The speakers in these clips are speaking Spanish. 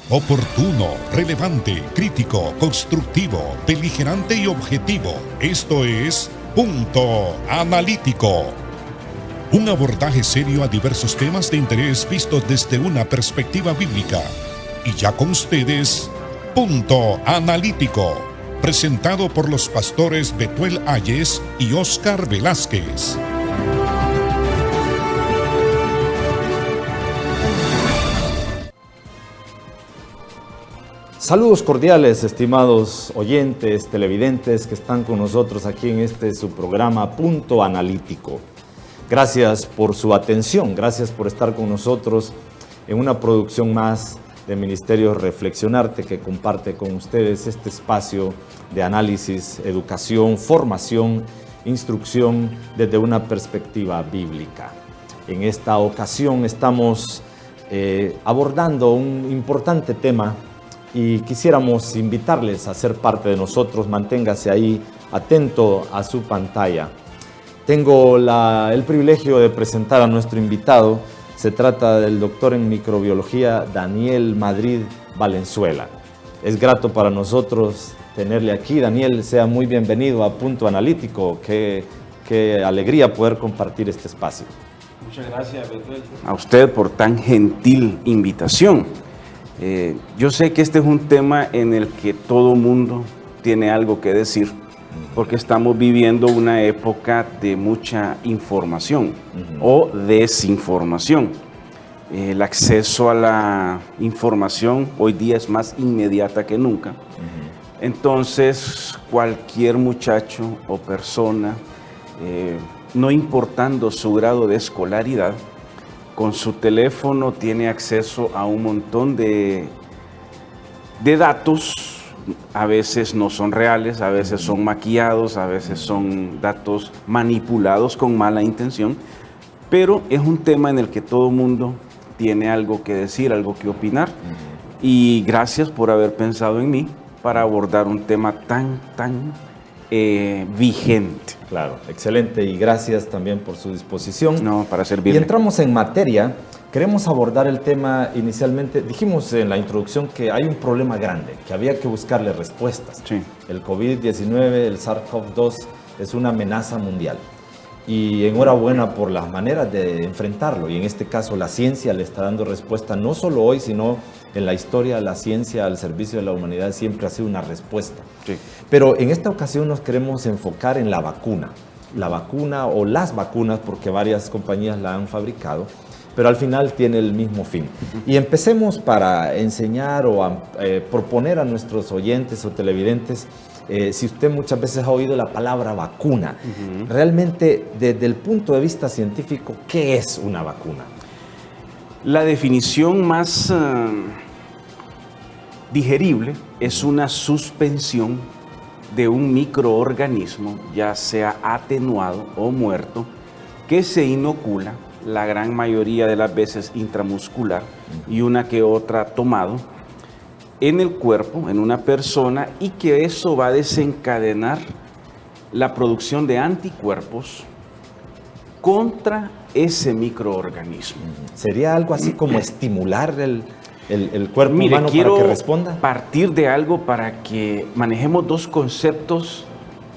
Oportuno, relevante, crítico, constructivo, beligerante y objetivo. Esto es Punto Analítico. Un abordaje serio a diversos temas de interés vistos desde una perspectiva bíblica. Y ya con ustedes, Punto Analítico, presentado por los pastores Betuel Ayes y Óscar Velázquez. Saludos cordiales, estimados oyentes, televidentes que están con nosotros aquí en su programa Punto Analítico. Gracias por su atención, gracias por estar con nosotros en una producción más de Ministerio Reflexionarte, que comparte con ustedes este espacio de análisis, educación, formación, instrucción desde una perspectiva bíblica. En esta ocasión estamos abordando un importante tema y quisiéramos invitarles a ser parte de nosotros. Manténgase ahí atento a su pantalla. Tengo el privilegio de presentar a nuestro invitado. Se trata del doctor en microbiología Daniel Madrid Valenzuela. Es grato para nosotros tenerle aquí. Daniel, sea muy bienvenido a Punto Analítico. Qué alegría poder compartir este espacio. Muchas gracias, Betuel, a usted por tan gentil invitación. Yo sé que este es un tema en el que todo mundo tiene algo que decir, porque estamos viviendo una época de mucha información o desinformación. El acceso a la información hoy día es más inmediata que nunca. Entonces, cualquier muchacho o persona, no importando su grado de escolaridad, con su teléfono tiene acceso a un montón de datos. A veces no son reales, a veces son maquillados, a veces son datos manipulados con mala intención, pero es un tema en el que todo el mundo tiene algo que decir, algo que opinar. Y gracias por haber pensado en mí para abordar un tema tan vigente. Claro, excelente, y gracias también por su disposición. No, para servirle. Y entramos en materia. Queremos abordar el tema inicialmente. Dijimos en la introducción que hay un problema grande, que había que buscarle respuestas. Sí. El COVID-19, el SARS-CoV-2 es una amenaza mundial. Y enhorabuena por las maneras de enfrentarlo. Y en este caso la ciencia le está dando respuesta, no solo hoy, sino en la historia. La ciencia al servicio de la humanidad siempre ha sido una respuesta. Sí. Pero en esta ocasión nos queremos enfocar en la vacuna. La vacuna o las vacunas, porque varias compañías la han fabricado, pero al final tiene el mismo fin. Y empecemos para enseñar o proponer a nuestros oyentes o televidentes, si usted muchas veces ha oído la palabra vacuna, realmente desde el punto de vista científico, ¿qué es una vacuna? La definición más digerible es una suspensión de un microorganismo, ya sea atenuado o muerto, que se inocula, la gran mayoría de las veces intramuscular y una que otra tomado, en el cuerpo, en una persona, y que eso va a desencadenar la producción de anticuerpos contra ese microorganismo. ¿Sería algo así como estimular el cuerpo humano quiero para que responda? partir de algo para que manejemos dos conceptos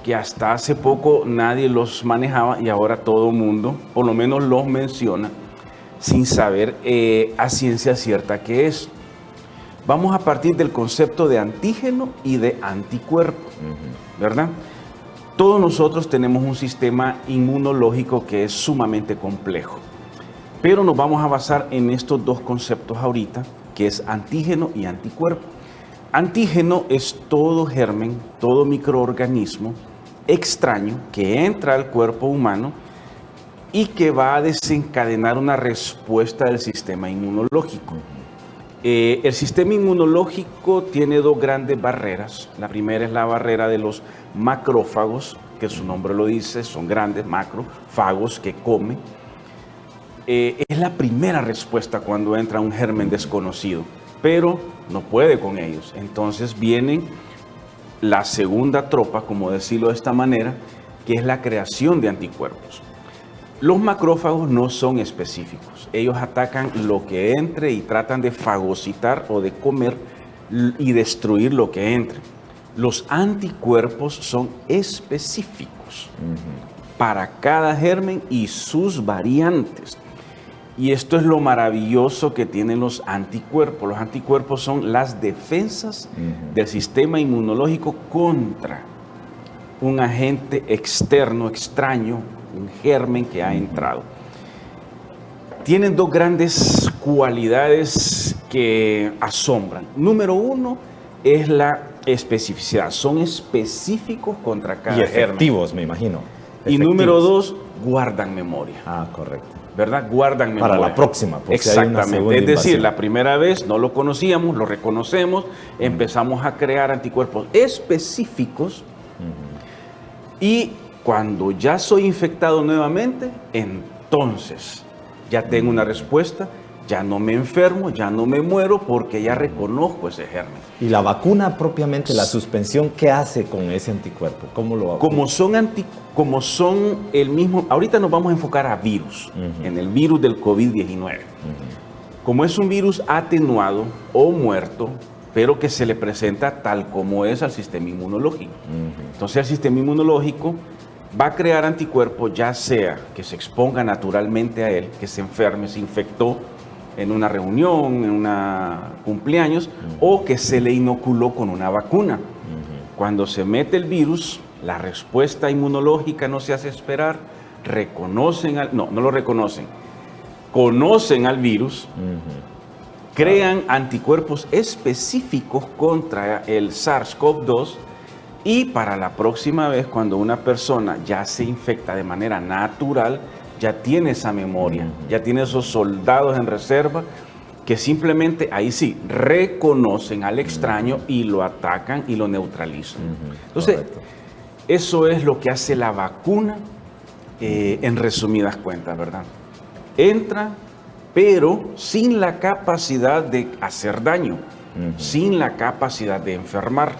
que hasta hace poco nadie los manejaba y ahora todo el mundo, por lo menos los menciona, sin saber a ciencia cierta qué es. Vamos a partir del concepto de antígeno y de anticuerpo, ¿verdad? Todos nosotros tenemos un sistema inmunológico que es sumamente complejo, pero nos vamos a basar en estos dos conceptos ahorita, que es antígeno y anticuerpo. Antígeno es todo germen, todo microorganismo extraño que entra al cuerpo humano y que va a desencadenar una respuesta del sistema inmunológico. El sistema inmunológico tiene dos grandes barreras. La primera es la barrera de los macrófagos, que su nombre lo dice, son grandes macrófagos que comen. Es la primera respuesta cuando entra un germen desconocido, pero no puede con ellos. Entonces vienen la segunda tropa, como decirlo de esta manera, que es la creación de anticuerpos. Los macrófagos no son específicos. Ellos atacan lo que entre y tratan de fagocitar o de comer y destruir lo que entre. Los anticuerpos son específicos para cada germen y sus variantes. Y esto es lo maravilloso que tienen los anticuerpos. Los anticuerpos son las defensas del sistema inmunológico contra un agente externo, extraño, un germen que ha entrado. Tienen dos grandes cualidades que asombran. Número uno es la especificidad. Son específicos contra cada germen. Y efectivos, me imagino. Y número dos, guardan memoria. Ah, correcto. ¿Verdad? Guardan memoria. Para la próxima. Exactamente. Es decir, la primera vez no lo conocíamos, lo reconocemos, empezamos a crear anticuerpos específicos y cuando ya soy infectado nuevamente, entonces ya tengo una respuesta, ya no me enfermo, ya no me muero porque ya reconozco ese germen. ¿Y la vacuna propiamente, la suspensión, qué hace con ese anticuerpo? ¿Cómo lo hace? Como son el mismo, ahorita nos vamos a enfocar a virus, en el virus del COVID-19. Como es un virus atenuado o muerto, pero que se le presenta tal como es al sistema inmunológico. Entonces el sistema inmunológico va a crear anticuerpos, ya sea que se exponga naturalmente a él, que se enferme, se infectó en una reunión, en un cumpleaños, o que se le inoculó con una vacuna. Cuando se mete el virus, la respuesta inmunológica no se hace esperar, no lo reconocen, conocen al virus, crean anticuerpos específicos contra el SARS-CoV-2 y para la próxima vez, cuando una persona ya se infecta de manera natural, ya tiene esa memoria, ya tiene esos soldados en reserva que simplemente, ahí sí, reconocen al extraño y lo atacan y lo neutralizan. Entonces, correcto. Eso es lo que hace la vacuna en resumidas cuentas, ¿verdad? Entra, pero sin la capacidad de hacer daño, sin la capacidad de enfermar.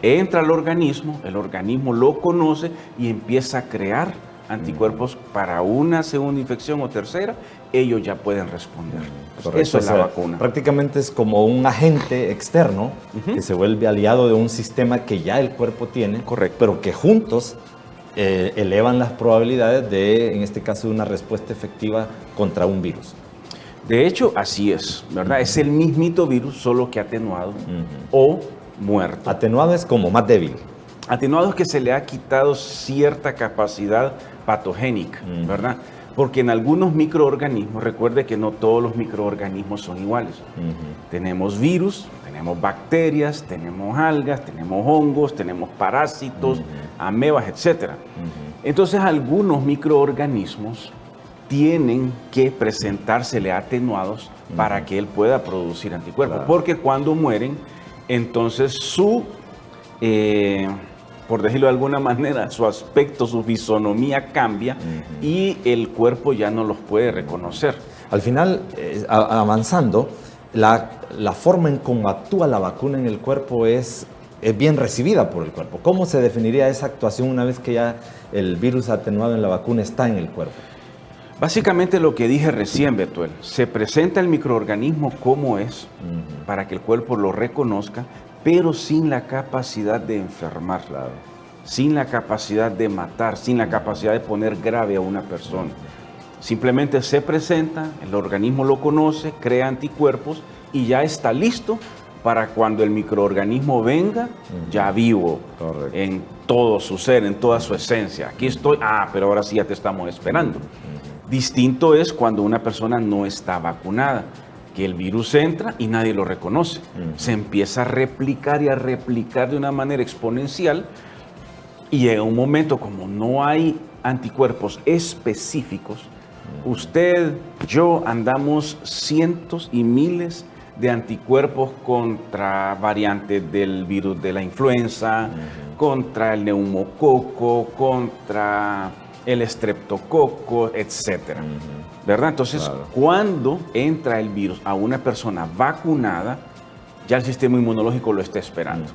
Entra al organismo, el organismo lo conoce y empieza a crear anticuerpos para una segunda infección o tercera, ellos ya pueden responder. Eso es la vacuna. Prácticamente es como un agente externo que se vuelve aliado de un sistema que ya el cuerpo tiene, correcto, pero que juntos elevan las probabilidades de, en este caso, una respuesta efectiva contra un virus. De hecho, así es, ¿verdad? Es el mismito virus, solo que atenuado o muerto. Atenuado es como más débil. Atenuado es que se le ha quitado cierta capacidad patogénica, ¿verdad? Porque en algunos microorganismos, recuerde que no todos los microorganismos son iguales. Tenemos virus, tenemos bacterias, tenemos algas, tenemos hongos, tenemos parásitos, amebas, etc. Entonces, algunos microorganismos tienen que presentársele atenuados para que él pueda producir anticuerpos. Claro. Porque cuando mueren, entonces su, por decirlo de alguna manera, su aspecto, su fisonomía cambia y el cuerpo ya no los puede reconocer. Al final, avanzando, la forma en cómo actúa la vacuna en el cuerpo es bien recibida por el cuerpo. ¿Cómo se definiría esa actuación una vez que ya el virus atenuado en la vacuna está en el cuerpo? Básicamente lo que dije recién, Betuel, se presenta el microorganismo como es, para que el cuerpo lo reconozca, pero sin la capacidad de enfermar, sin la capacidad de matar, sin la capacidad de poner grave a una persona. Simplemente se presenta, el organismo lo conoce, crea anticuerpos y ya está listo para cuando el microorganismo venga, ya vivo, en todo su ser, en toda su esencia. Aquí estoy, pero ahora sí ya te estamos esperando. Distinto es cuando una persona no está vacunada, que el virus entra y nadie lo reconoce. Se empieza a replicar y a replicar de una manera exponencial y llega un momento, como no hay anticuerpos específicos, usted, yo, andamos cientos y miles de anticuerpos contra variantes del virus de la influenza, contra el neumococo, contra el estreptococo, etcétera, ¿verdad? Entonces, cuando entra el virus a una persona vacunada, ya el sistema inmunológico lo está esperando.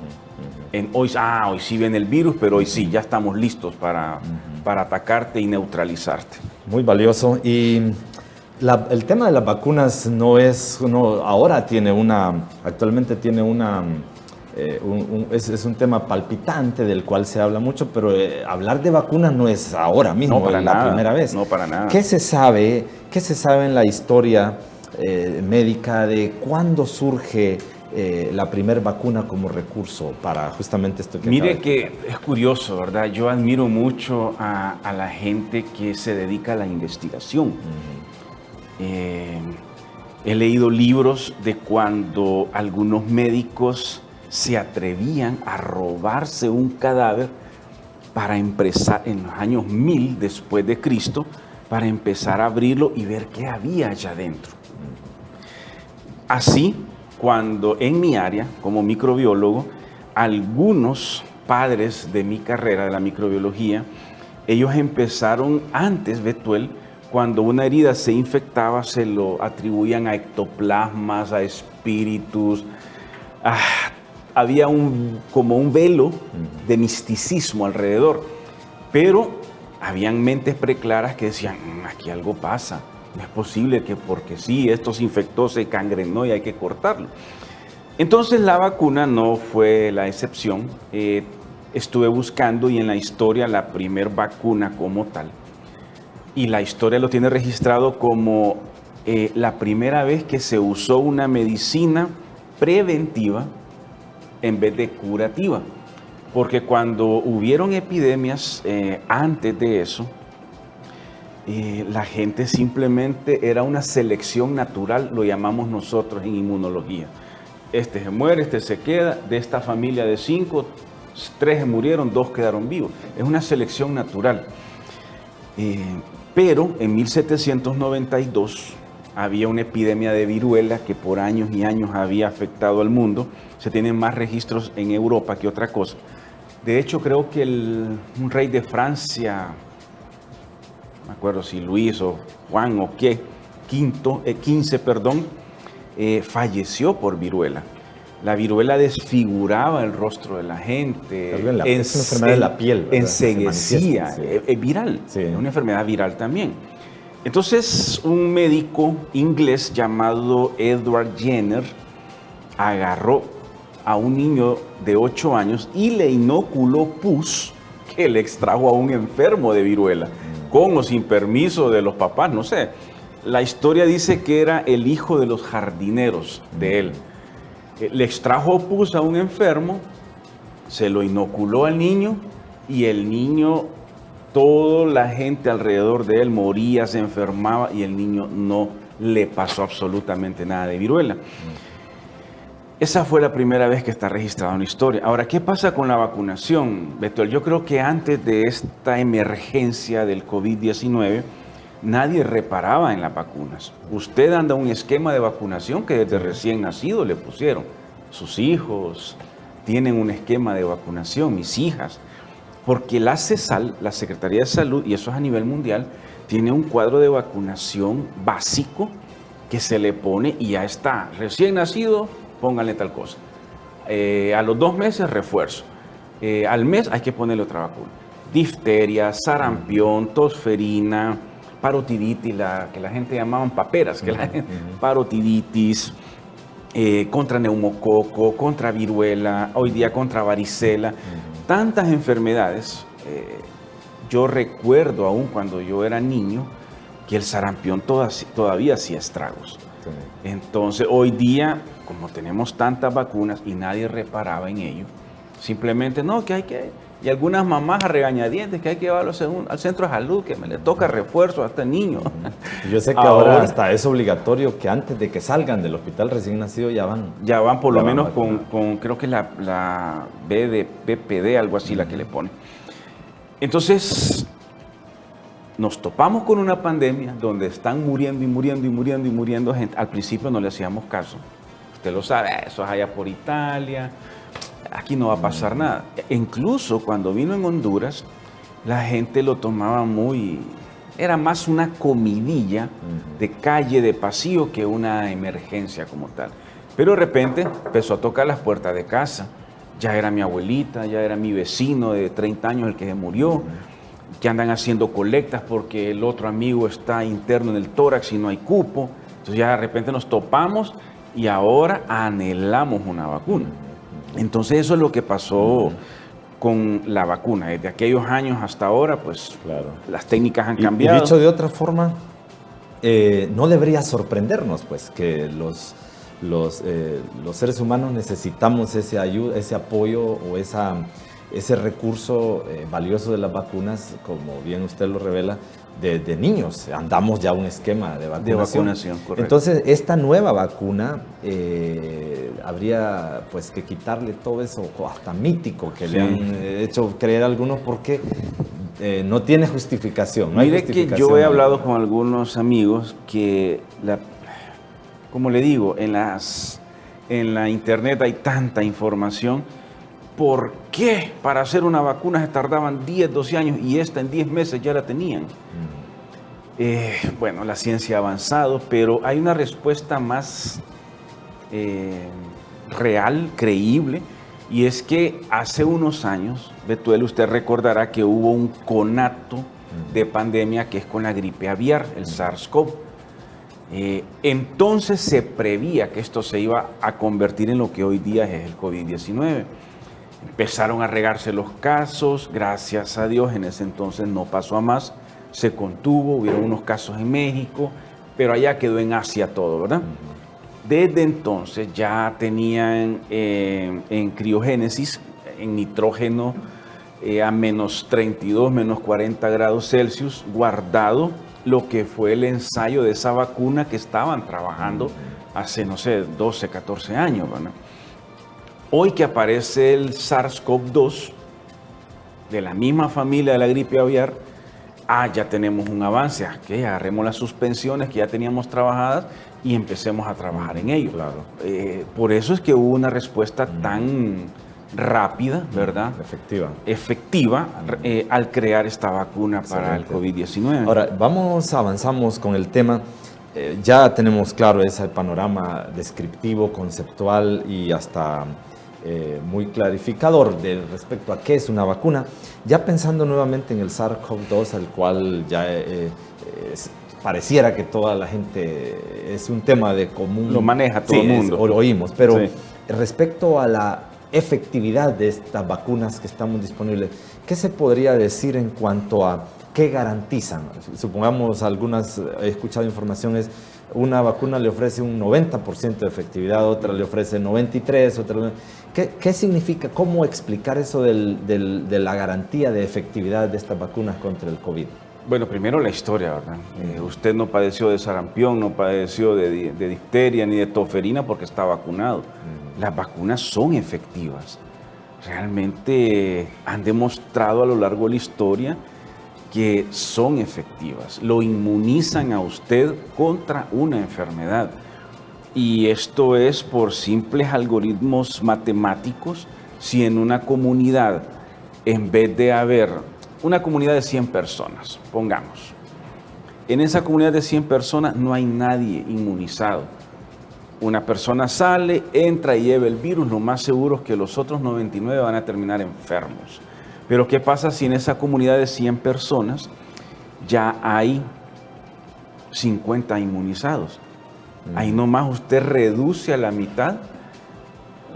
Hoy sí viene el virus, pero hoy sí, ya estamos listos para atacarte y neutralizarte. Muy valioso. Y el tema de las vacunas actualmente tiene es un tema palpitante del cual se habla mucho, pero hablar de vacunas no es ahora mismo, no, para la nada, primera vez. No, para nada. ¿Qué se sabe en la historia médica de cuándo surge la primera vacuna como recurso para justamente esto que Mire que es curioso, ¿verdad? Yo admiro mucho a la gente que se dedica a la investigación. He leído libros de cuando algunos médicos se atrevían a robarse un cadáver para empezar en los años 1000 después de Cristo, para empezar a abrirlo y ver qué había allá adentro. Así, cuando en mi área, como microbiólogo, algunos padres de mi carrera de la microbiología, ellos empezaron antes, Betuel, cuando una herida se infectaba, se lo atribuían a ectoplasmas, a espíritus. Había como un velo de misticismo alrededor, pero habían mentes preclaras que decían, aquí algo pasa, no es posible que porque sí, esto se infectó, se cangrenó y hay que cortarlo. Entonces la vacuna no fue la excepción. Estuve buscando y en la historia la primer vacuna como tal, y la historia lo tiene registrado como la primera vez que se usó una medicina preventiva en vez de curativa, porque cuando hubieron epidemias antes de eso, la gente simplemente era una selección natural, lo llamamos nosotros en inmunología. Este se muere, este se queda, de esta familia de 5, 3 se murieron, 2 quedaron vivos. Es una selección natural. Pero en 1792 había una epidemia de viruela que por años y años había afectado al mundo. Se tienen más registros en Europa que otra cosa. De hecho, creo que un rey de Francia, no me acuerdo si Luis o Juan o qué, 15, falleció por viruela. La viruela desfiguraba el rostro de la gente. Es una enfermedad de la piel, ¿verdad? Enceguecía, sí. Es viral, sí. Es una enfermedad viral también. Entonces, un médico inglés llamado Edward Jenner agarró a un niño de 8 años y le inoculó pus que le extrajo a un enfermo de viruela, con o sin permiso de los papás, no sé. La historia dice que era el hijo de los jardineros de él. Le extrajo pus a un enfermo, se lo inoculó al niño y el niño, toda la gente alrededor de él moría, se enfermaba y el niño no le pasó absolutamente nada de viruela. Esa fue la primera vez que está registrada en la historia. Ahora, ¿qué pasa con la vacunación, Betuel? Yo creo que antes de esta emergencia del COVID-19, nadie reparaba en las vacunas. Usted anda un esquema de vacunación que desde recién nacido le pusieron. Sus hijos tienen un esquema de vacunación, mis hijas. Porque la CESAL, la Secretaría de Salud, y eso es a nivel mundial, tiene un cuadro de vacunación básico que se le pone y ya está. Recién nacido, pónganle tal cosa. A los 2 meses, refuerzo. Al mes hay que ponerle otra vacuna. Difteria, sarampión, tosferina, parotiditis, que la gente llamaban paperas, parotiditis, contra neumococo, contra viruela, hoy día contra varicela. Tantas enfermedades. Yo recuerdo aún cuando yo era niño que el sarampión todavía hacía estragos. Entonces hoy día, como tenemos tantas vacunas y nadie reparaba en ello, simplemente no, que hay que, y algunas mamás a regañadientes que hay que llevarlo al centro de salud, que me le toca refuerzo a este niño. Yo sé que ahora hasta es obligatorio que antes de que salgan del hospital recién nacido ya van por lo menos con creo que la BPD, algo así, la que le pone. Entonces, nos topamos con una pandemia donde están muriendo gente. Al principio no le hacíamos caso. Usted lo sabe, eso es allá por Italia, aquí no va a pasar nada. E incluso cuando vino en Honduras, la gente lo tomaba era más una comidilla de calle, de pasillo, que una emergencia como tal. Pero de repente empezó a tocar las puertas de casa. Ya era mi abuelita, ya era mi vecino de 30 años el que se murió, que andan haciendo colectas porque el otro amigo está interno en el tórax y no hay cupo. Entonces ya de repente nos topamos y ahora anhelamos una vacuna. Entonces eso es lo que pasó con la vacuna. Desde aquellos años hasta ahora, pues Claro. las técnicas han cambiado. Y dicho de otra forma, no debería sorprendernos, pues, que los seres humanos necesitamos ese apoyo o ese recurso valioso de las vacunas, como bien usted lo revela, de niños. Andamos ya un esquema de vacunación. Correcto. Entonces, esta nueva vacuna habría pues que quitarle todo eso hasta mítico que le han hecho creer a algunos, porque no tiene justificación. No Mire hay justificación. que yo he hablado con algunos amigos que, como le digo, en la internet hay tanta información. ¿Por qué para hacer una vacuna se tardaban 10, 12 años y esta en 10 meses ya la tenían? Bueno, la ciencia ha avanzado, pero hay una respuesta más real, creíble, y es que hace unos años, Betuel, usted recordará que hubo un conato de pandemia que es con la gripe aviar, el SARS-CoV. Entonces se prevía que esto se iba a convertir en lo que hoy día es el COVID-19. Empezaron a regarse los casos, gracias a Dios en ese entonces no pasó a más, se contuvo, hubieron unos casos en México, pero allá quedó en Asia todo, ¿verdad? Desde entonces ya tenían en criogénesis, en nitrógeno a menos 32, menos 40 grados Celsius, guardado lo que fue el ensayo de esa vacuna que estaban trabajando hace, no sé, 12, 14 años, ¿verdad? Hoy que aparece el SARS-CoV-2, de la misma familia de la gripe aviar, ya tenemos un avance, que agarremos las suspensiones que ya teníamos trabajadas y empecemos a trabajar en ello. Claro. Por eso es que hubo una respuesta tan rápida, ¿verdad? Efectiva al crear esta vacuna para el COVID-19. Ahora, avanzamos con el tema. Ya tenemos claro ese panorama descriptivo, conceptual y hasta muy clarificador respecto a qué es una vacuna. Ya pensando nuevamente en el SARS-CoV-2, al cual ya pareciera que toda la gente es un tema de común. Lo maneja todo el mundo. Lo oímos, pero respecto a la efectividad de estas vacunas que estamos disponibles, ¿qué se podría decir en cuanto a qué garantizan? Supongamos he escuchado informaciones, una vacuna le ofrece un 90% de efectividad, otra le ofrece 93%, otra... ¿Qué significa? ¿Cómo explicar eso de la garantía de efectividad de estas vacunas contra el COVID? Bueno, primero la historia, ¿verdad? Usted no padeció de sarampión, no padeció de difteria ni de toferina porque está vacunado. Las vacunas son efectivas. Realmente han demostrado a lo largo de la historia que son efectivas. Lo inmunizan a usted contra una enfermedad. Y esto es por simples algoritmos matemáticos. Si en una comunidad, en vez de haber una comunidad de 100 personas, pongamos, en esa comunidad de 100 personas no hay nadie inmunizado. Una persona sale, entra y lleva el virus, lo más seguro es que los otros 99 van a terminar enfermos. Pero ¿qué pasa si en esa comunidad de 100 personas ya hay 50 inmunizados? Ahí nomás usted reduce a la mitad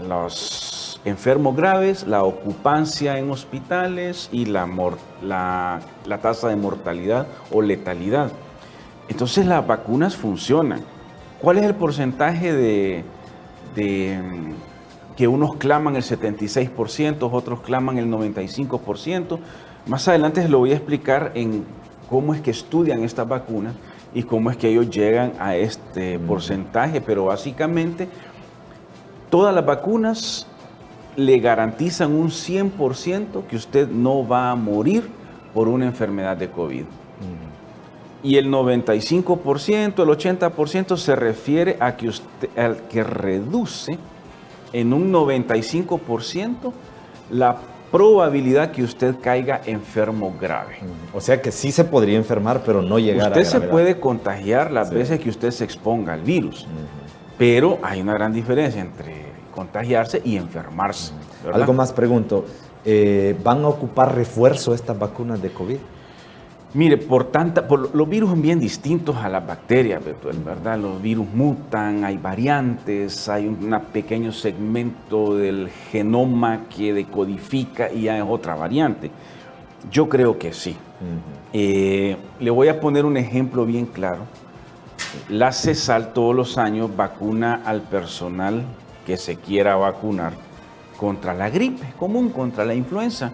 los enfermos graves, la ocupancia en hospitales y la tasa de mortalidad o letalidad. Entonces las vacunas funcionan. ¿Cuál es el porcentaje de que unos claman el 76%, otros claman el 95%? Más adelante se lo voy a explicar en cómo es que estudian estas vacunas y cómo es que ellos llegan a este porcentaje, pero básicamente todas las vacunas le garantizan un 100% que usted no va a morir por una enfermedad de COVID. Y el 95%, el 80% se refiere a que al que reduce en un 95% la probabilidad que usted caiga enfermo grave. O sea que sí se podría enfermar, pero no llegar a gravedad. Usted se puede contagiar las veces que usted se exponga al virus, Pero hay una gran diferencia entre contagiarse y enfermarse, ¿verdad? Algo más pregunto, ¿van a ocupar refuerzo estas vacunas de COVID? Mire, los virus son bien distintos a las bacterias, ¿verdad? Los virus mutan, hay variantes, hay un pequeño segmento del genoma que decodifica y ya es otra variante. Yo creo que sí. Le voy a poner un ejemplo bien claro. La CESAL todos los años vacuna al personal que se quiera vacunar contra la gripe común, contra la influenza.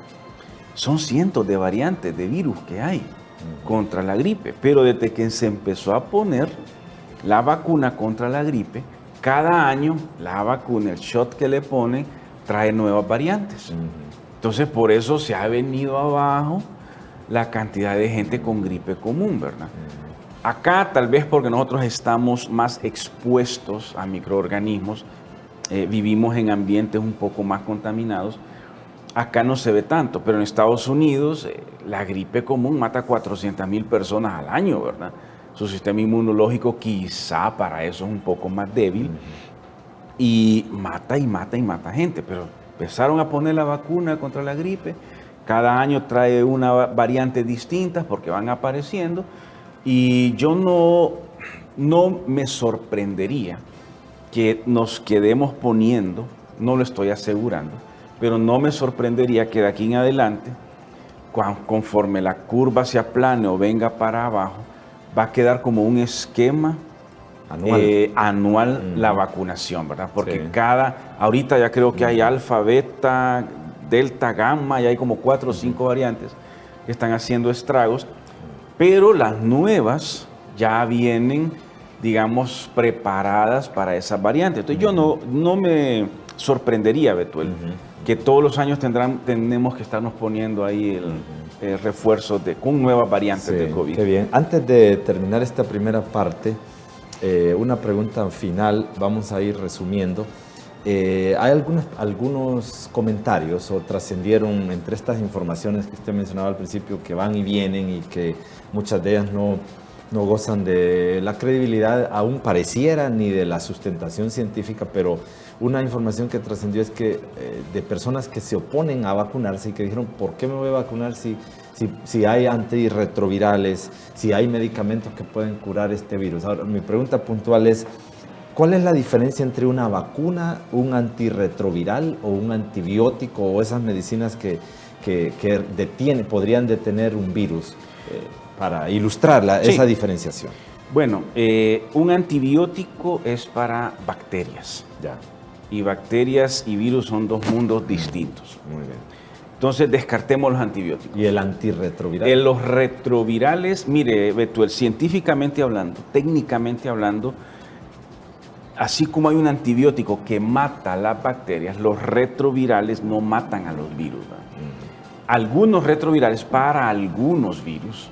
Son cientos de variantes de virus que hay contra la gripe, pero desde que se empezó a poner la vacuna contra la gripe, cada año la vacuna, el shot que le ponen, trae nuevas variantes. Entonces, por eso se ha venido abajo la cantidad de gente con gripe común, ¿verdad? Acá, tal vez porque nosotros estamos más expuestos a microorganismos, vivimos en ambientes un poco más contaminados, acá no se ve tanto, pero en Estados Unidos la gripe común mata a 400,000 personas al año, ¿verdad? Su sistema inmunológico quizá para eso es un poco más débil y mata y mata y mata gente, pero empezaron a poner la vacuna contra la gripe, cada año trae una variante distinta porque van apareciendo y yo no me sorprendería que nos quedemos poniendo, no lo estoy asegurando, pero no me sorprendería que de aquí en adelante, conforme la curva se aplane o venga para abajo, va a quedar como un esquema anual la vacunación, ¿verdad? Porque Sí. ahorita ya creo que hay alfa, beta, delta, gamma, y hay como 4 o 5 variantes que están haciendo estragos, pero las nuevas ya vienen, digamos, preparadas para esas variantes. Entonces yo no me sorprendería, Betuel, que todos los años tenemos que estarnos poniendo ahí el refuerzo con nuevas variantes de COVID. Qué bien. Antes de terminar esta primera parte, una pregunta final, vamos a ir resumiendo. Hay algunos comentarios o trascendieron entre estas informaciones que usted mencionaba al principio que van y vienen y que muchas de ellas no gozan de la credibilidad, aún pareciera, ni de la sustentación científica, pero una información que trascendió es que de personas que se oponen a vacunarse y que dijeron, ¿por qué me voy a vacunar si hay antirretrovirales, si hay medicamentos que pueden curar este virus? Ahora, mi pregunta puntual es, ¿cuál es la diferencia entre una vacuna, un antirretroviral o un antibiótico o esas medicinas que podrían detener un virus? Para ilustrar esa diferenciación. Bueno, un antibiótico es para bacterias. Ya. Y bacterias y virus son dos mundos distintos. Muy bien. Entonces descartemos los antibióticos. ¿Y el antirretroviral? Los retrovirales, mire, Betuel, científicamente hablando, técnicamente hablando, así como hay un antibiótico que mata a las bacterias, los retrovirales no matan a los virus, ¿verdad? Algunos retrovirales para algunos virus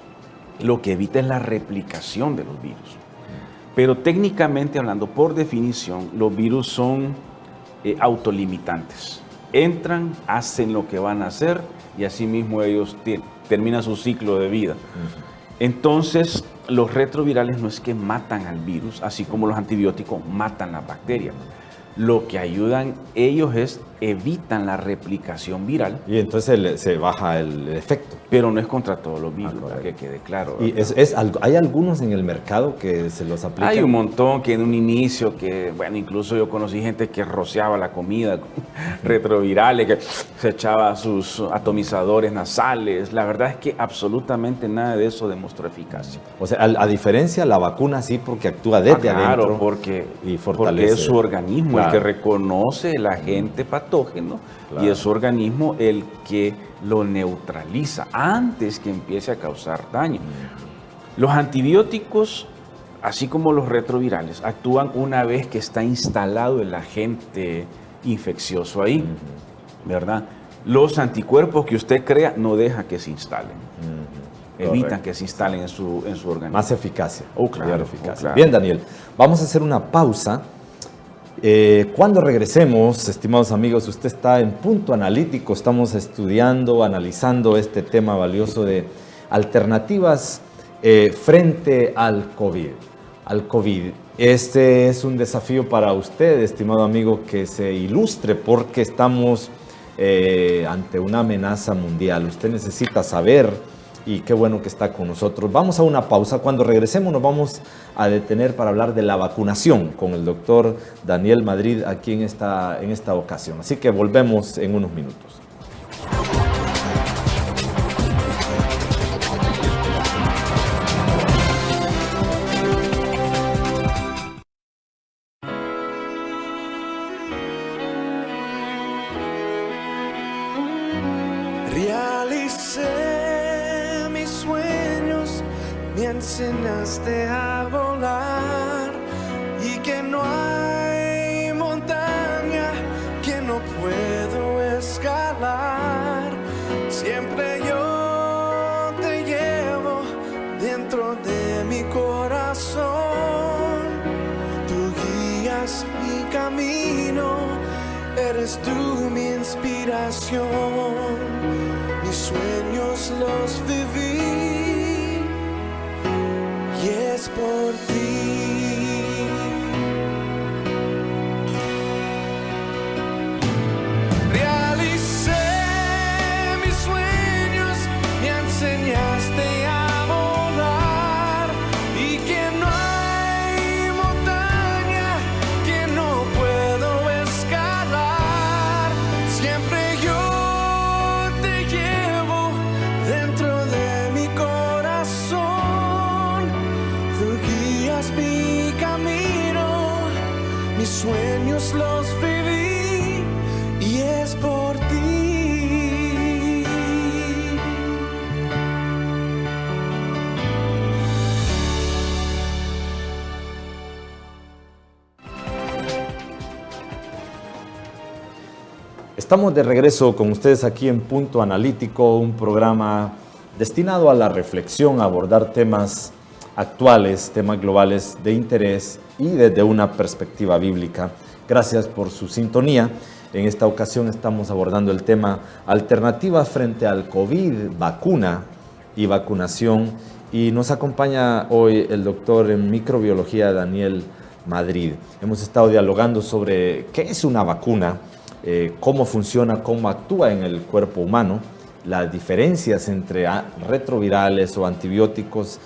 lo que evita es la replicación de los virus. Pero técnicamente hablando, por definición, los virus son autolimitantes. Entran, hacen lo que van a hacer y así mismo ellos terminan su ciclo de vida. Entonces, los retrovirales no es que matan al virus, así como los antibióticos matan las bacterias. Lo que ayudan ellos evitan la replicación viral. Y entonces se baja el efecto. Pero no es contra todos los virus, para que quede claro. ¿Y hay algunos en el mercado que se los aplican? Hay un montón que en un inicio, bueno, incluso yo conocí gente que rociaba la comida con retrovirales, que se echaba sus atomizadores nasales. La verdad es que absolutamente nada de eso demostró eficacia. O sea, a diferencia, la vacuna sí, porque actúa desde adentro y fortalece. Porque es su organismo el que reconoce el agente patógeno y es su organismo el que lo neutraliza antes que empiece a causar daño. Los antibióticos, así como los retrovirales, actúan una vez que está instalado el agente infeccioso ahí, ¿verdad? Los anticuerpos que usted crea no deja que se instalen. Evitan que se instalen en su organismo. Más eficacia. Claro. Bien, Daniel, vamos a hacer una pausa. Cuando regresemos, estimados amigos, usted está en Punto Analítico, estamos estudiando, analizando este tema valioso de alternativas frente al COVID. Este es un desafío para usted, estimado amigo, que se ilustre porque estamos ante una amenaza mundial. Usted necesita saber y qué bueno que está con nosotros. Vamos a una pausa. Cuando regresemos nos vamos a detener para hablar de la vacunación con el doctor Daniel Madrid aquí en esta ocasión. Así que volvemos en unos minutos. Realicé mis sueños, me enseñaste a volar y que no hay montaña que no puedo escalar. Siempre yo te llevo dentro de mi corazón. Tú guías mi camino, eres tú mi inspiración. Mis sueños los viví y es por ti. Realicé mis sueños, me enseñaste a volar y que no hay montaña que no puedo escalar. Siempre yo te llevo dentro de mi corazón. Tú guías mi camino, mis sueños los viví y es por ti. Estamos de regreso con ustedes aquí en Punto Analítico, un programa destinado a la reflexión, a abordar temas actuales, temas globales de interés y desde una perspectiva bíblica. Gracias por su sintonía. En esta ocasión estamos abordando el tema alternativas frente al COVID, vacuna y vacunación. Y nos acompaña hoy el doctor en microbiología Daniel Madrid. Hemos estado dialogando sobre qué es una vacuna, cómo funciona, cómo actúa en el cuerpo humano, las diferencias entre retrovirales o antibióticos,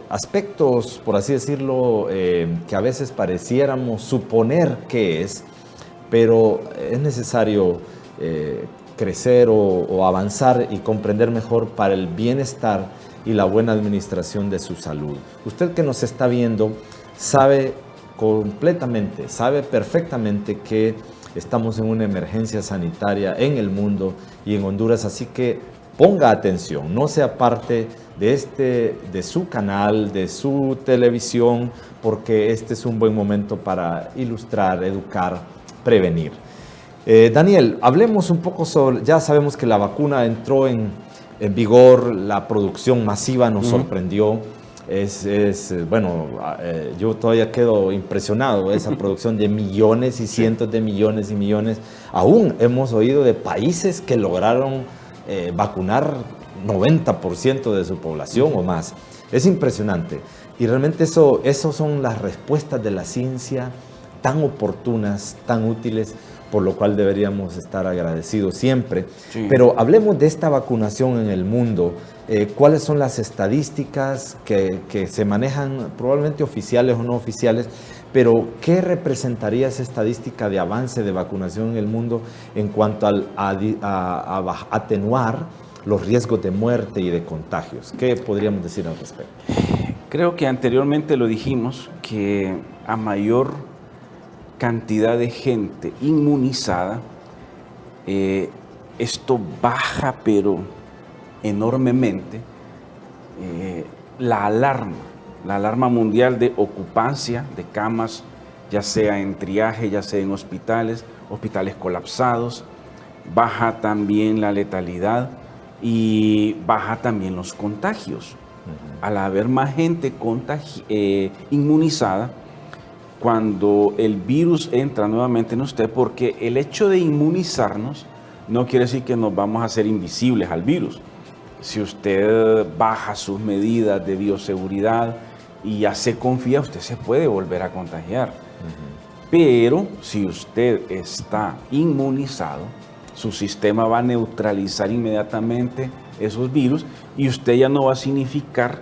aspectos, por así decirlo, que a veces pareciéramos suponer que es, pero es necesario crecer o avanzar y comprender mejor para el bienestar y la buena administración de su salud. Usted que nos está viendo sabe completamente, sabe perfectamente que estamos en una emergencia sanitaria en el mundo y en Honduras, así que ponga atención, no sea parte de su canal, de su televisión, porque este es un buen momento para ilustrar, educar, prevenir. Daniel, hablemos un poco sobre, ya sabemos que la vacuna entró en vigor, la producción masiva nos sorprendió. Bueno, yo todavía quedo impresionado, esa producción de millones y cientos de millones y millones. Aún hemos oído de países que lograron vacunar 90% de su población o más. Es impresionante. Y realmente eso son las respuestas de la ciencia tan oportunas, tan útiles, por lo cual deberíamos estar agradecidos siempre. Sí. Pero hablemos de esta vacunación en el mundo. ¿Cuáles son las estadísticas que se manejan, probablemente oficiales o no oficiales, pero qué representaría esa estadística de avance de vacunación en el mundo en cuanto a atenuar los riesgos de muerte y de contagios? ¿Qué podríamos decir al respecto? Creo que anteriormente lo dijimos, que a mayor cantidad de gente inmunizada, esto baja, pero enormemente, la alarma mundial de ocupancia de camas, ya sea en triaje, ya sea en hospitales colapsados, baja también la letalidad y baja también los contagios. Al haber más gente inmunizada, cuando el virus entra nuevamente en usted, porque el hecho de inmunizarnos no quiere decir que nos vamos a hacer invisibles al virus. Si usted baja sus medidas de bioseguridad, y ya se confía, usted se puede volver a contagiar. Pero si usted está inmunizado, su sistema va a neutralizar inmediatamente esos virus y usted ya no va a significar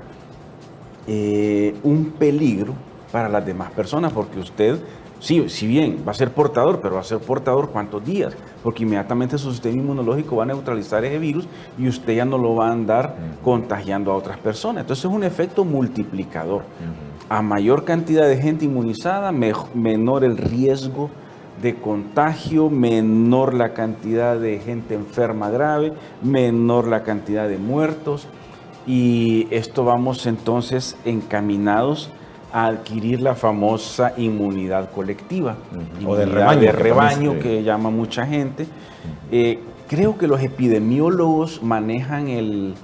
un peligro para las demás personas, porque usted, sí, si bien va a ser portador, pero va a ser portador ¿cuántos días? Porque inmediatamente su sistema inmunológico va a neutralizar ese virus y usted ya no lo va a andar contagiando a otras personas. Entonces es un efecto multiplicador. A mayor cantidad de gente inmunizada, menor el riesgo de contagio, menor la cantidad de gente enferma grave, menor la cantidad de muertos. Y esto vamos entonces encaminados a adquirir la famosa inmunidad colectiva, o de rebaño que llama mucha gente. Creo que los epidemiólogos manejan el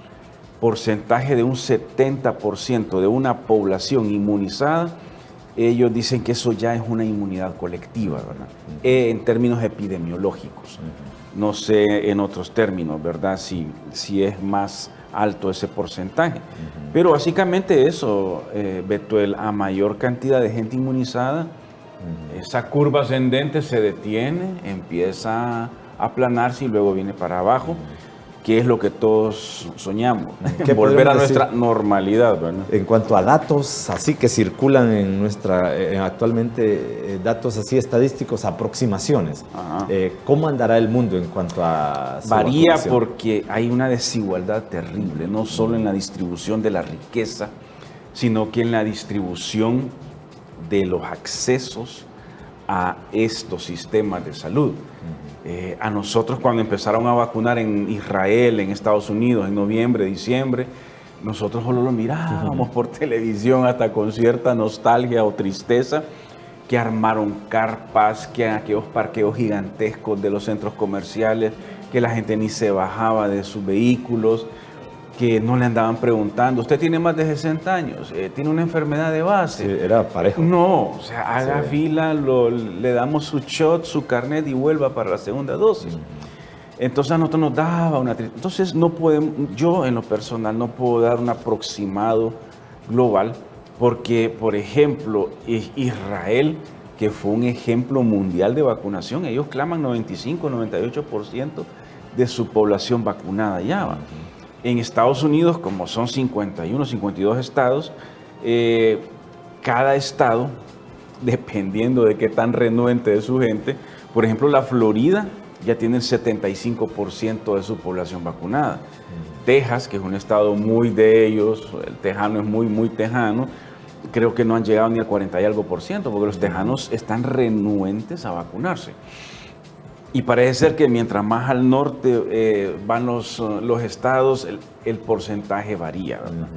porcentaje de un 70% de una población inmunizada. Ellos dicen que eso ya es una inmunidad colectiva, ¿verdad? En términos epidemiológicos. No sé en otros términos, ¿verdad? Si es más alto ese porcentaje. Pero básicamente eso, Betuel, a mayor cantidad de gente inmunizada, esa curva ascendente se detiene, empieza a aplanarse y luego viene para abajo, que es lo que todos soñamos, volver a nuestra normalidad, ¿verdad? En cuanto a datos así que circulan en nuestra, actualmente, datos así estadísticos, aproximaciones, ¿cómo andará el mundo en cuanto a su Varía vacunación? porque hay una desigualdad terrible, no solo en la distribución de la riqueza, sino que en la distribución de los accesos a estos sistemas de salud. A nosotros cuando empezaron a vacunar en Israel, en Estados Unidos, en noviembre, diciembre, nosotros solo lo mirábamos por televisión hasta con cierta nostalgia o tristeza, que armaron carpas, que aquellos parqueos gigantescos de los centros comerciales, que la gente ni se bajaba de sus vehículos, que no le andaban preguntando, ¿usted tiene más de 60 años? ¿Tiene una enfermedad de base? Sí, era parejo. No, o sea, haga fila, le damos su shot, su carnet y vuelva para la segunda dosis. Entonces a nosotros nos daba una tristeza. Entonces no podemos, yo en lo personal no puedo dar un aproximado global, porque, por ejemplo, Israel, que fue un ejemplo mundial de vacunación, ellos claman 95, 98% de su población vacunada ya. ¿Va? En Estados Unidos, como son 51, 52 estados, cada estado, dependiendo de qué tan renuente es su gente, por ejemplo, la Florida ya tiene el 75% de su población vacunada. Texas, que es un estado muy de ellos, el tejano es muy, muy tejano, creo que no han llegado ni al 40 y algo por ciento, porque los tejanos están renuentes a vacunarse. Y parece ser que mientras más al norte van los estados, el porcentaje varía, ¿verdad?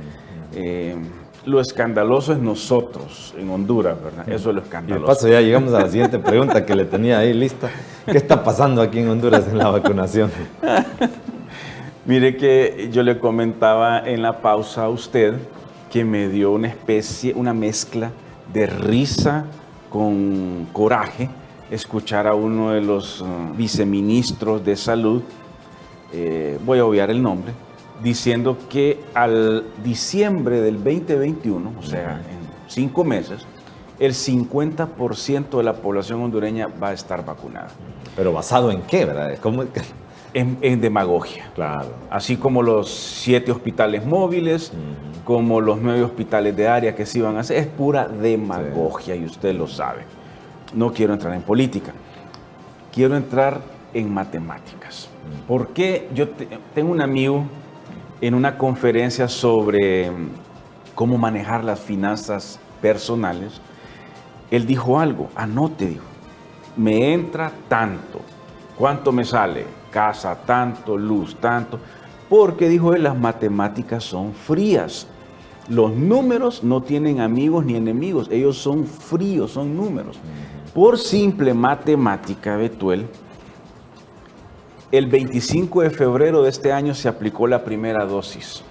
Lo escandaloso es nosotros en Honduras, ¿verdad? Eso es lo escandaloso. Y de paso ya llegamos a la siguiente pregunta que le tenía ahí lista. ¿Qué está pasando aquí en Honduras en la vacunación? Mire que yo le comentaba en la pausa a usted que me dio una mezcla de risa con coraje escuchar a uno de los viceministros de salud, voy a obviar el nombre, diciendo que al diciembre del 2021, o sea, en 5 meses, el 50% de la población hondureña va a estar vacunada. Pero ¿basado en qué, verdad? ¿Cómo? En demagogia. Claro. Así como los 7 hospitales móviles, como los 9 hospitales de área que se iban a hacer, es pura demagogia y usted lo sabe. No quiero entrar en política, quiero entrar en matemáticas. Porque yo tengo un amigo en una conferencia sobre cómo manejar las finanzas personales. Él dijo algo, anote, dijo, me entra tanto, ¿cuánto me sale? Casa tanto, luz tanto, porque dijo él, las matemáticas son frías. Los números no tienen amigos ni enemigos, ellos son fríos, son números. Por simple matemática, Betuel, el 25 de febrero de este año se aplicó la primera dosis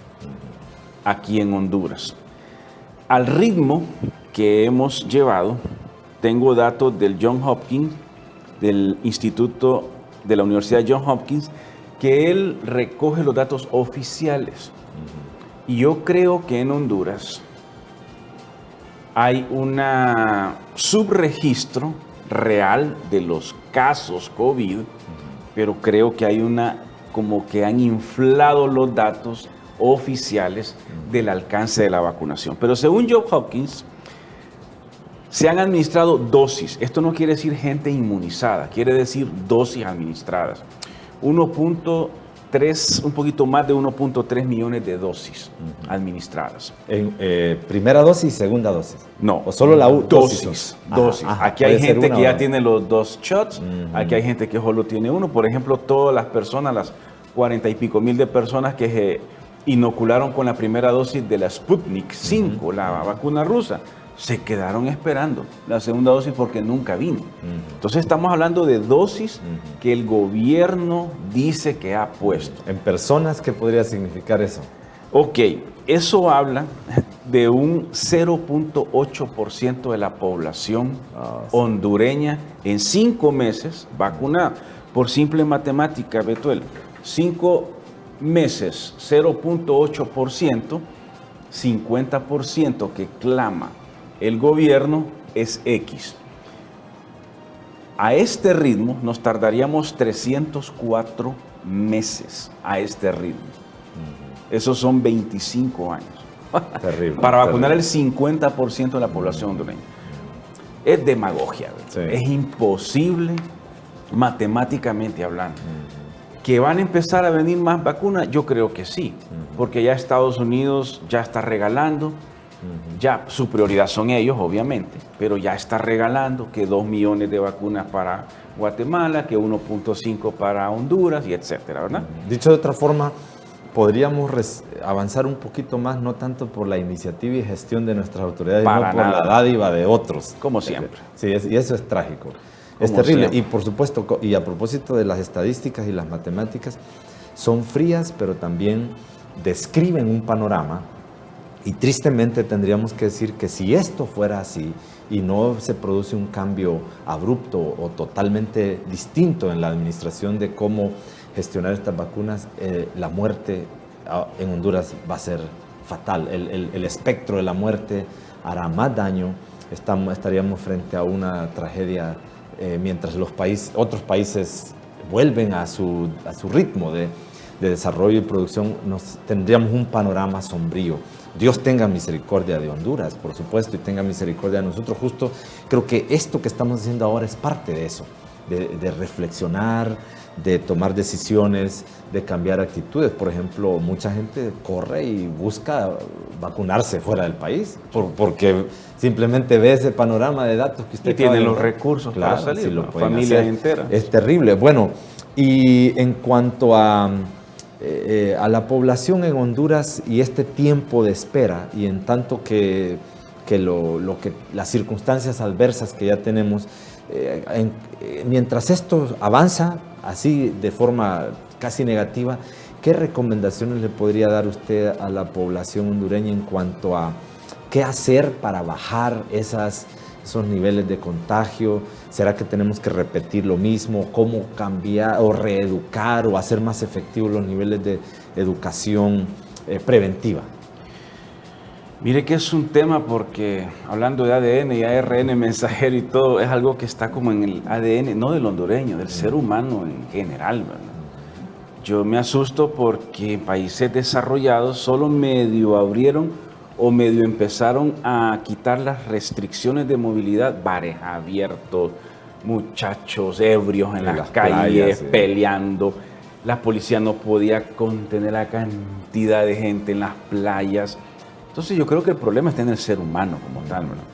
aquí en Honduras. Al ritmo que hemos llevado, tengo datos del Johns Hopkins, del Instituto de la Universidad Johns Hopkins, que él recoge los datos oficiales. Y yo creo que en Honduras hay un subregistro real de los casos COVID, pero creo que hay como que han inflado los datos oficiales del alcance de la vacunación. Pero según Johns Hopkins, se han administrado dosis. Esto no quiere decir gente inmunizada, quiere decir dosis administradas. 1.3, un poquito más de 1.3 millones de dosis administradas. ¿Primera dosis y segunda dosis? No. ¿O solo la dosis? Dosis. Ajá, aquí hay gente que ya tiene tiene los 2 shots, aquí hay gente que solo tiene uno. Por ejemplo, todas las personas, las 40 y pico mil de personas que se inocularon con la primera dosis de la Sputnik 5, la vacuna rusa, se quedaron esperando la segunda dosis porque nunca vino. Entonces estamos hablando de dosis que el gobierno dice que ha puesto. ¿En personas qué podría significar eso? Ok, eso habla de un 0.8% de la población hondureña en 5 meses vacunada. Por simple matemática, Betuel, 5 meses, 0.8%, 50% que clama el gobierno es X. A este ritmo nos tardaríamos 304 meses a este ritmo. Esos son 25 años. Terrible. Para vacunar el 50% de la población hondureña. Es demagogia. Sí. Es imposible matemáticamente hablando. ¿Que van a empezar a venir más vacunas? Yo creo que sí. Porque ya Estados Unidos ya está regalando. Ya su prioridad son ellos, obviamente, pero ya está regalando que 2 millones de vacunas para Guatemala, que 1.5 para Honduras y etcétera, ¿verdad? Dicho de otra forma, podríamos avanzar un poquito más, no tanto por la iniciativa y gestión de nuestras autoridades, Para sino por nada. la dádiva de otros. Como siempre. Sí, y eso es trágico. Es Como terrible. siempre. Y por supuesto, y a propósito de las estadísticas y las matemáticas, son frías, pero también describen un panorama. Y tristemente tendríamos que decir que si esto fuera así y no se produce un cambio abrupto o totalmente distinto en la administración de cómo gestionar estas vacunas, la muerte en Honduras va a ser fatal. El espectro de la muerte hará más daño. Estaríamos frente a una tragedia mientras otros países vuelven a su ritmo de desarrollo y producción. Tendríamos un panorama sombrío. Dios tenga misericordia de Honduras, por supuesto, y tenga misericordia de nosotros. Justo creo que esto que estamos haciendo ahora es parte de eso, de reflexionar, de tomar decisiones, de cambiar actitudes. Por ejemplo, mucha gente corre y busca vacunarse fuera del país, porque simplemente ve ese panorama de datos que usted Y tiene acaba de los dar. recursos Claro, para salir, sí lo ¿no? pueden Familias hacer. enteras. Es terrible. Bueno, y en cuanto a la población en Honduras y este tiempo de espera, y en tanto que las circunstancias adversas que ya tenemos, mientras esto avanza así de forma casi negativa, ¿qué recomendaciones le podría dar usted a la población hondureña en cuanto a qué hacer para bajar esos niveles de contagio? ¿Será que tenemos que repetir lo mismo? ¿Cómo cambiar o reeducar o hacer más efectivos los niveles de educación preventiva? Mire que es un tema porque hablando de ADN y ARN mensajero y todo, es algo que está como en el ADN, no del hondureño, del ser humano en general, ¿verdad? Yo me asusto porque en países desarrollados solo medio abrieron o medio empezaron a quitar las restricciones de movilidad, bares abiertos, muchachos ebrios en las calles, playas, sí, peleando. La policía no podía contener la cantidad de gente en las playas. Entonces yo creo que el problema está en el ser humano como tal, ¿verdad?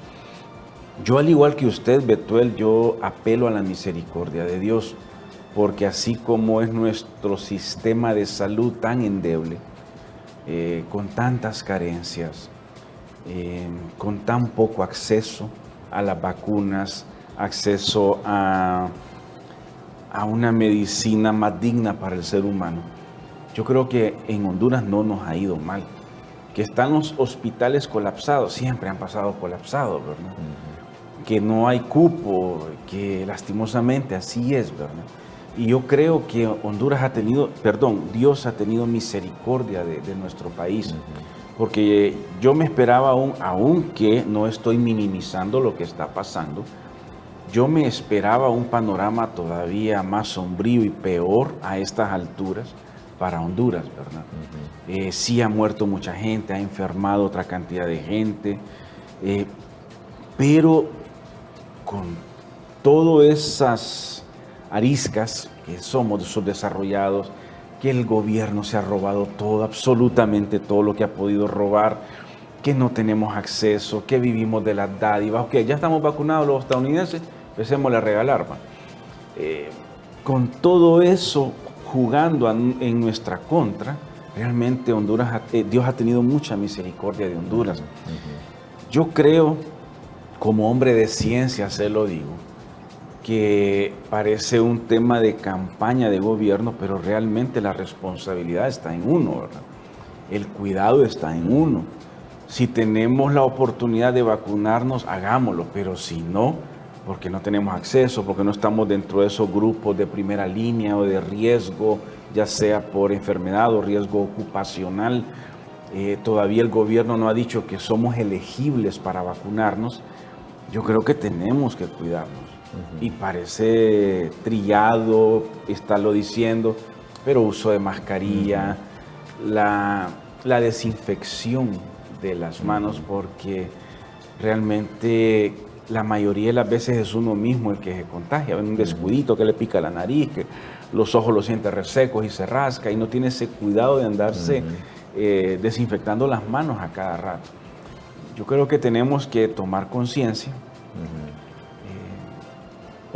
Yo, al igual que usted, Betuel, yo apelo a la misericordia de Dios, porque así como es nuestro sistema de salud tan endeble, con tantas carencias, con tan poco acceso a las vacunas, acceso a una medicina más digna para el ser humano, yo creo que en Honduras no nos ha ido mal. Que están los hospitales colapsados, siempre han pasado colapsados, ¿verdad? Que no hay cupo, que lastimosamente así es, ¿verdad? Y yo creo que Dios ha tenido misericordia de nuestro país, porque yo me esperaba aunque no estoy minimizando lo que está pasando, yo me esperaba un panorama todavía más sombrío y peor a estas alturas para Honduras, ¿verdad? Sí ha muerto mucha gente, ha enfermado otra cantidad de gente, pero con todas esas ariscas que somos subdesarrollados, que el gobierno se ha robado todo, absolutamente todo lo que ha podido robar, que no tenemos acceso, que vivimos de las dádivas, que ya estamos vacunados los estadounidenses, empecémosle a regalar. Con todo eso jugando en nuestra contra, realmente Honduras, Dios ha tenido mucha misericordia de Honduras. Yo creo, como hombre de ciencia se lo digo, que parece un tema de campaña de gobierno, pero realmente la responsabilidad está en uno, ¿verdad? El cuidado está en uno. Si tenemos la oportunidad de vacunarnos, hagámoslo, pero si no, porque no tenemos acceso, porque no estamos dentro de esos grupos de primera línea o de riesgo, ya sea por enfermedad o riesgo ocupacional, todavía el gobierno no ha dicho que somos elegibles para vacunarnos, yo creo que tenemos que cuidarnos. Y parece trillado estarlo diciendo, pero uso de mascarilla, la desinfección de las manos, porque realmente la mayoría de las veces es uno mismo el que se contagia. Un descuidito que le pica la nariz, que los ojos los siente resecos y se rasca y no tiene ese cuidado de andarse desinfectando las manos a cada rato. Yo creo que tenemos que tomar conciencia.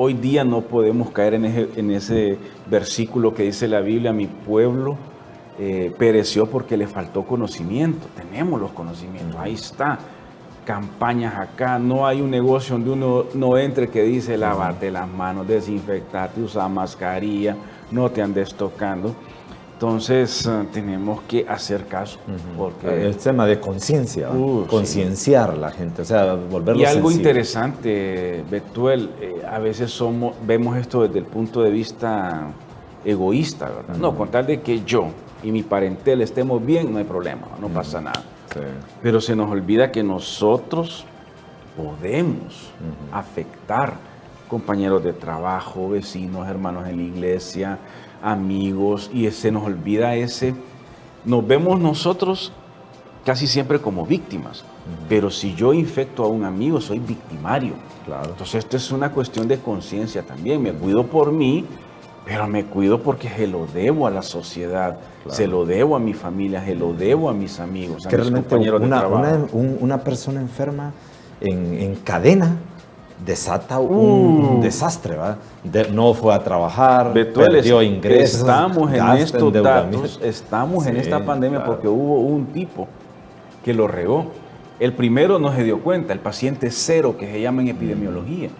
Hoy día no podemos caer en ese versículo que dice la Biblia: mi pueblo pereció porque le faltó conocimiento. Tenemos los conocimientos, ahí está. Campañas acá, no hay un negocio donde uno no entre que dice lávate las manos, desinfectate, usa mascarilla, no te andes tocando. Entonces tenemos que hacer caso. Porque el tema de conciencia, concienciar a la gente, o sea, volverlo y algo sensible. Interesante, Betuel, a veces vemos esto desde el punto de vista egoísta, ¿verdad? No, con tal de que yo y mi parentela estemos bien, no hay problema, no pasa nada. Sí. Pero se nos olvida que nosotros podemos afectar compañeros de trabajo, vecinos, hermanos en la iglesia, amigos, y se nos olvida nos vemos nosotros casi siempre como víctimas, pero si yo infecto a un amigo soy victimario. Claro. Entonces esto es una cuestión de conciencia también, me cuido por mí, pero me cuido porque se lo debo a la sociedad, claro. Se lo debo a mi familia, se lo debo a mis amigos, a mis compañeros de trabajo. Una persona enferma en cadena desata un desastre, ¿verdad? No fue a trabajar, perdió ingresos. Estamos en estos datos, estamos en esta pandemia, claro. Porque hubo un tipo que lo regó. El primero no se dio cuenta, el paciente cero, que se llama en epidemiología,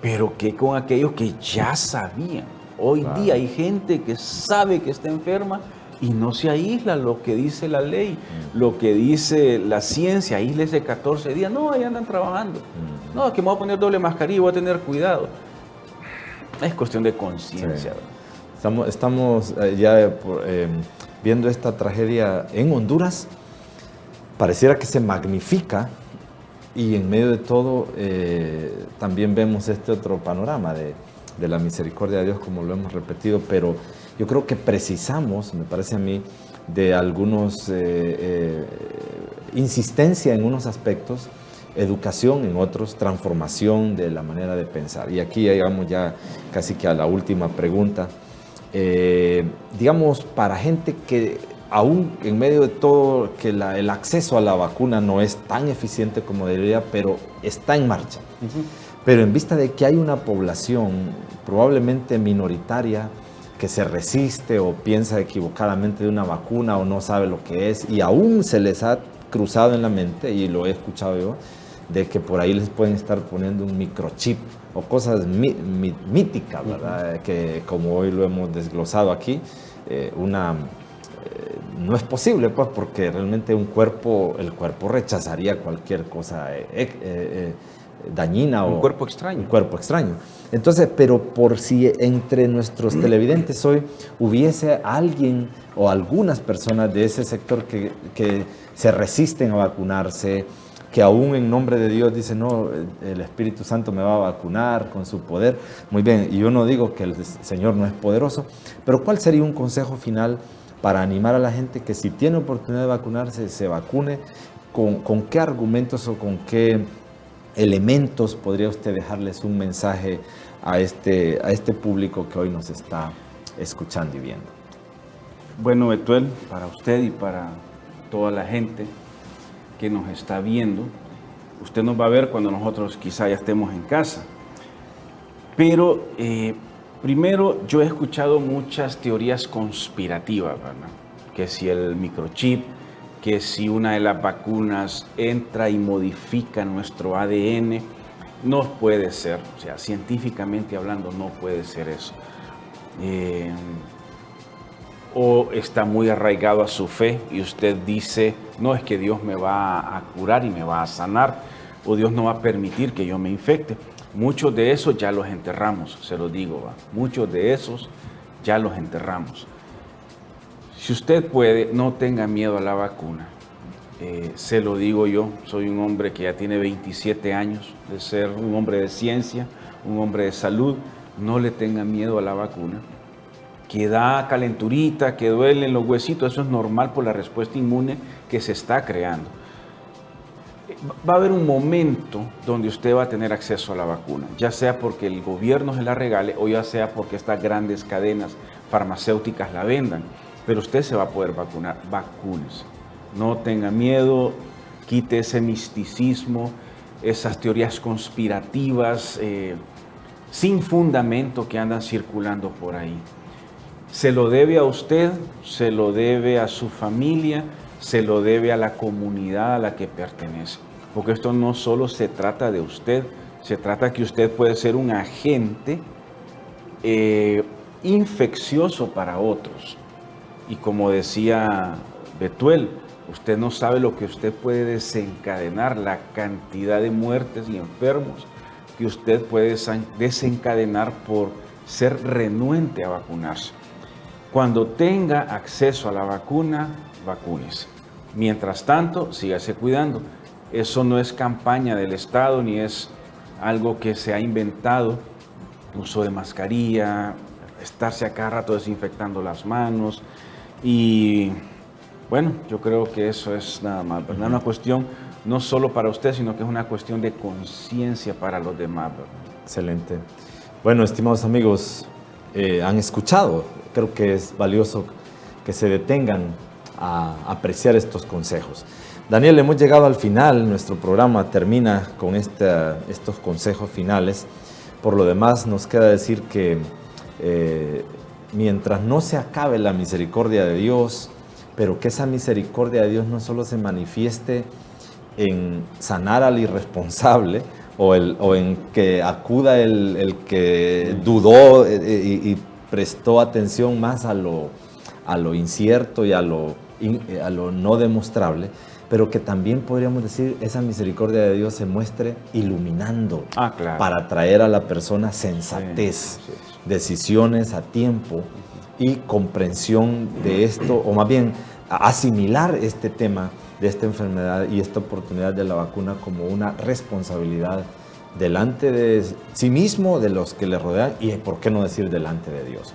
pero que con aquellos que ya sabían. Hoy día hay gente que sabe que está enferma y no se aísla, lo que dice la ley, lo que dice la ciencia, aíslese 14 días. No, ahí andan trabajando. No, es que me voy a poner doble mascarilla, voy a tener cuidado. Es cuestión de conciencia. Sí. Estamos ya viendo esta tragedia en Honduras. Pareciera que se magnifica y en medio de todo también vemos este otro panorama de la misericordia de Dios, como lo hemos repetido, pero yo creo que precisamos, me parece a mí, de algunos insistencia en unos aspectos, educación en otros, transformación de la manera de pensar. Y aquí llegamos ya casi que a la última pregunta. Digamos, para gente que aún en medio de todo, que el acceso a la vacuna no es tan eficiente como debería, pero está en marcha. Pero en vista de que hay una población probablemente minoritaria que se resiste o piensa equivocadamente de una vacuna o no sabe lo que es, y aún se les ha cruzado en la mente, y lo he escuchado yo, de que por ahí les pueden estar poniendo un microchip o cosas míticas, ¿verdad? Que como hoy lo hemos desglosado aquí, no es posible, pues, porque realmente el cuerpo rechazaría cualquier cosa dañina o un cuerpo extraño. Un cuerpo extraño. Entonces, pero por si entre nuestros televidentes hoy hubiese alguien o algunas personas de ese sector que se resisten a vacunarse, que aún en nombre de Dios dicen, no, el Espíritu Santo me va a vacunar con su poder. Muy bien, y yo no digo que el Señor no es poderoso, pero ¿cuál sería un consejo final para animar a la gente que si tiene oportunidad de vacunarse, se vacune? ¿Con qué argumentos o con qué elementos podría usted dejarles un mensaje a este público que hoy nos está escuchando y viendo? Bueno, Betuel, para usted y para toda la gente que nos está viendo, usted nos va a ver cuando nosotros quizá ya estemos en casa. Pero primero, yo he escuchado muchas teorías conspirativas, ¿verdad? Que si el microchip, que si una de las vacunas entra y modifica nuestro ADN, no puede ser, o sea, científicamente hablando, no puede ser eso. O está muy arraigado a su fe y usted dice, no, es que Dios me va a curar y me va a sanar, o Dios no va a permitir que yo me infecte. Muchos de esos ya los enterramos, se los digo, ¿va? Muchos de esos ya los enterramos. Si usted puede, no tenga miedo a la vacuna. Se lo digo yo, soy un hombre que ya tiene 27 años de ser un hombre de ciencia, un hombre de salud. No le tenga miedo a la vacuna. Que da calenturita, que duele en los huesitos, eso es normal por la respuesta inmune que se está creando. Va a haber un momento donde usted va a tener acceso a la vacuna, ya sea porque el gobierno se la regale o ya sea porque estas grandes cadenas farmacéuticas la vendan, pero usted se va a poder vacunar. Vacúnese. No tenga miedo, quite ese misticismo, esas teorías conspirativas sin fundamento que andan circulando por ahí. Se lo debe a usted, se lo debe a su familia, se lo debe a la comunidad a la que pertenece. Porque esto no solo se trata de usted, se trata que usted puede ser un agente infeccioso para otros. Y como decía Betuel, usted no sabe lo que usted puede desencadenar, la cantidad de muertes y enfermos que usted puede desencadenar por ser renuente a vacunarse. Cuando tenga acceso a la vacuna, vacúnese. Mientras tanto, sígase cuidando. Eso no es campaña del Estado ni es algo que se ha inventado. Uso de mascarilla, estarse a cada rato desinfectando las manos. Y bueno, yo creo que eso es nada más, ¿verdad? Una cuestión no solo para usted, sino que es una cuestión de conciencia para los demás, ¿verdad? Excelente. Bueno, estimados amigos, han escuchado. Creo que es valioso que se detengan a apreciar estos consejos. Daniel, hemos llegado al final. Nuestro programa termina con estos consejos finales. Por lo demás, nos queda decir que mientras no se acabe la misericordia de Dios, pero que esa misericordia de Dios no solo se manifieste en sanar al irresponsable o en que acuda el que dudó y prestó atención más a lo incierto y a lo no demostrable, pero que también podríamos decir esa misericordia de Dios se muestre iluminando claro, para traer a la persona sensatez, sí. decisiones a tiempo y comprensión de esto, o más bien asimilar este tema de esta enfermedad y esta oportunidad de la vacuna como una responsabilidad delante de sí mismo, de los que le rodean y, por qué no decir, delante de Dios.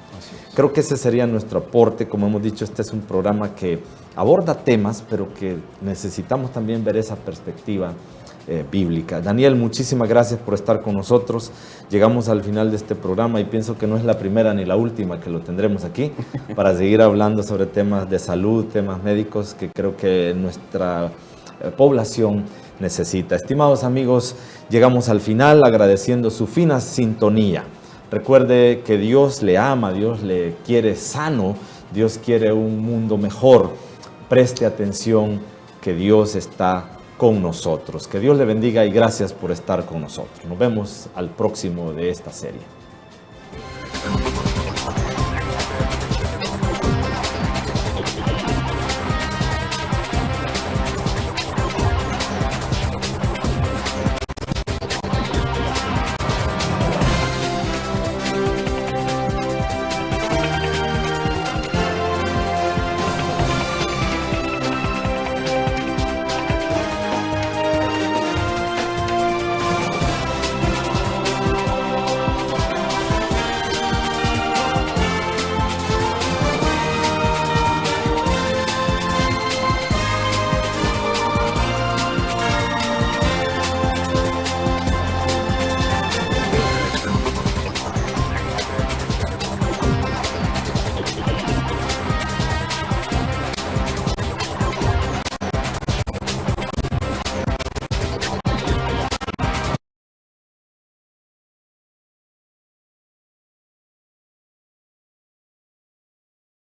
Creo que ese sería nuestro aporte. Como hemos dicho, este es un programa que aborda temas, pero que necesitamos también ver esa perspectiva bíblica. Daniel, muchísimas gracias por estar con nosotros. Llegamos al final de este programa y pienso que no es la primera ni la última que lo tendremos aquí para seguir hablando sobre temas de salud, temas médicos que creo que nuestra población necesita. Estimados amigos, llegamos al final agradeciendo su fina sintonía. Recuerde que Dios le ama, Dios le quiere sano, Dios quiere un mundo mejor. Preste atención que Dios está con nosotros. Que Dios le bendiga y gracias por estar con nosotros. Nos vemos al próximo de esta serie.